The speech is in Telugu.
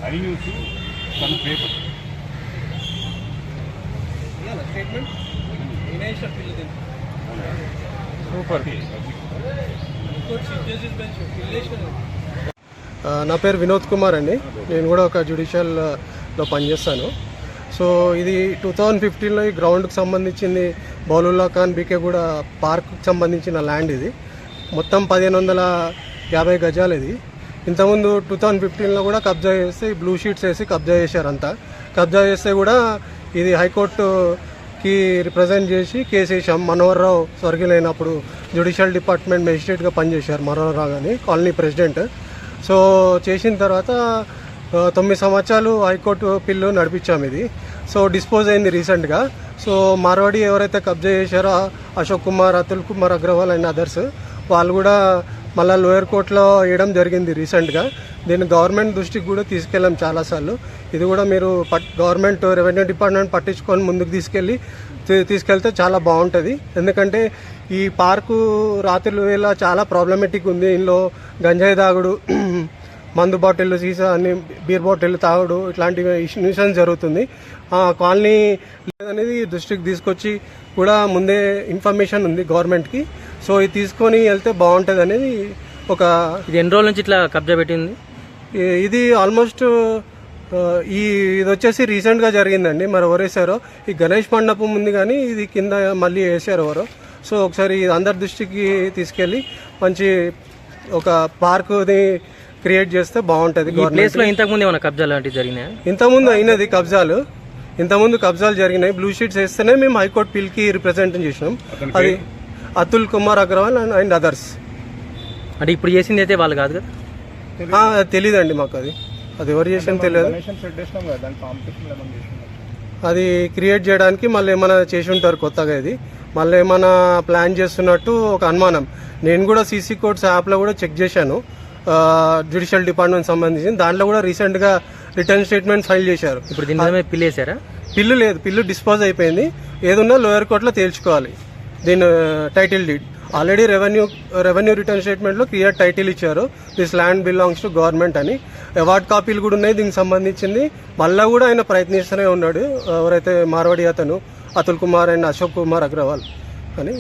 I used to some paper. Statement Super. నా పేరు వినోద్ కుమార్ అండి. నేను కూడా ఒక జ్యుడిషియల్లో పనిచేస్తాను. సో ఇది 2015లో ఈ గ్రౌండ్కి సంబంధించింది బౌలుల్లా ఖాన్ బీకేగూడ పార్క్కి సంబంధించిన ల్యాండ్. ఇది మొత్తం 1550 గజాలు. ఇది ఇంతకుముందు 2015లో కూడా కబ్జా చేస్తే బ్లూ షీట్స్ వేసి కబ్జా చేశారంతా. కబ్జా చేస్తే కూడా ఇది హైకోర్టుకి రిప్రజెంట్ చేసి కేసు వేసాం. మనోహర్ రావు స్వర్గీయులైనప్పుడు జ్యుడిషియల్ డిపార్ట్మెంట్ మెజిస్ట్రేట్గా పనిచేశారు మనోహర్ రావు అని, కాలనీ ప్రెసిడెంట్. సో చేసిన తర్వాత 9 సంవత్సరాలు హైకోర్టు పిల్లు నడిపించాము. ఇది సో డిస్పోజ్ అయింది రీసెంట్గా. సో మార్వాడి ఎవరైతే కబ్జా చేశారో అశోక్ కుమార్, అతుల్ కుమార్ అగ్రవాల్ అండ్ అదర్స్, వాళ్ళు కూడా మళ్ళీ లోయర్ కోర్టులో వేయడం జరిగింది రీసెంట్గా. దీన్ని గవర్నమెంట్ దృష్టికి కూడా తీసుకెళ్ళాం చాలాసార్లు. ఇది కూడా మీరు గవర్నమెంట్ రెవెన్యూ డిపార్ట్మెంట్ పట్టించుకొని ముందుకు తీసుకెళ్తే చాలా బాగుంటుంది. ఎందుకంటే ఈ పార్కు రాత్రుల వేళ చాలా ప్రాబ్లమేటిక్ ఉంది. ఇందులో గంజాయి తాగుడు, మందు బాటిళ్ళు, సీసా అన్ని బీర్ బాటిళ్ళు తాగుడు, ఇట్లాంటివి న్యూసెన్స్ జరుగుతుంది. కాలనీ లేదనేది దృష్టికి తీసుకొచ్చి కూడా ముందే ఇన్ఫర్మేషన్ ఉంది గవర్నమెంట్కి. సో ఇది తీసుకొని వెళ్తే బాగుంటుంది అనేది ఒక. ఇది ఎన్ని రోజుల నుంచి ఇట్లా కబ్జా పెట్టింది? ఇది ఆల్మోస్ట్ ఇది వచ్చేసి రీసెంట్గా జరిగిందండి. మరి ఎవరు వేసారో, ఈ గణేష్ మండపం ఉంది కానీ ఇది కింద మళ్ళీ వేసారు ఎవరో. సో ఒకసారి అందరి దృష్టికి తీసుకెళ్ళి మంచి ఒక పార్కుని క్రియేట్ చేస్తే బాగుంటుంది. ఇంతకుముందు ఏమైనా కబ్జా లాంటివి జరిగినాయి? ఇంతకుముందు అయినది ఇంతకుముందు కబ్జాలు జరిగినాయి. బ్లూ షీట్స్ వేస్తేనే మేము హైకోర్టు పిల్కి రిప్రజెంట్ చేసినాం. అది అతుల్ కుమార్ అగ్రవాల్ అండ్ అదర్స్. అంటే ఇప్పుడు చేసింది అయితే వాళ్ళు కాదు కదా? తెలీదండి మాకు. అది ఎవరు చేసిన తెలియదు. అది క్రియేట్ చేయడానికి మళ్ళీ ఏమైనా చేసి ఉంటారు కొత్తగా. ఇది మళ్ళీ ఏమైనా ప్లాన్ చేస్తున్నట్టు ఒక అనుమానం. నేను కూడా సీసీ కోర్ట్స్ యాప్లో కూడా చెక్ చేశాను, జ్యుడిషియల్ డిపార్ట్మెంట్ సంబంధించి. దాంట్లో కూడా రీసెంట్గా రిటర్న్ స్టేట్మెంట్ ఫైల్ చేశారు. ఇప్పుడు దీని మీద పిల్లు వేసారా? పిల్లు లేదు, పిల్లు డిస్పోజ్ అయిపోయింది. ఏదున్నా లోయర్ కోర్టులో తేల్చుకోవాలి. దీని title deed already revenue return స్టేట్మెంట్లో క్లియర్ టైటిల్ ఇచ్చారు, this land belongs to government అని. అవార్డ్ కాపీలు కూడా ఉన్నాయి దీనికి సంబంధించింది. మళ్ళీ కూడా ఆయన ప్రయత్నిస్తూనే ఉన్నాడు. ఎవరైతే మార్వాడి అతను అతుల్ కుమార్ అండ్ అశోక్ కుమార్ అగ్రవాల్ అని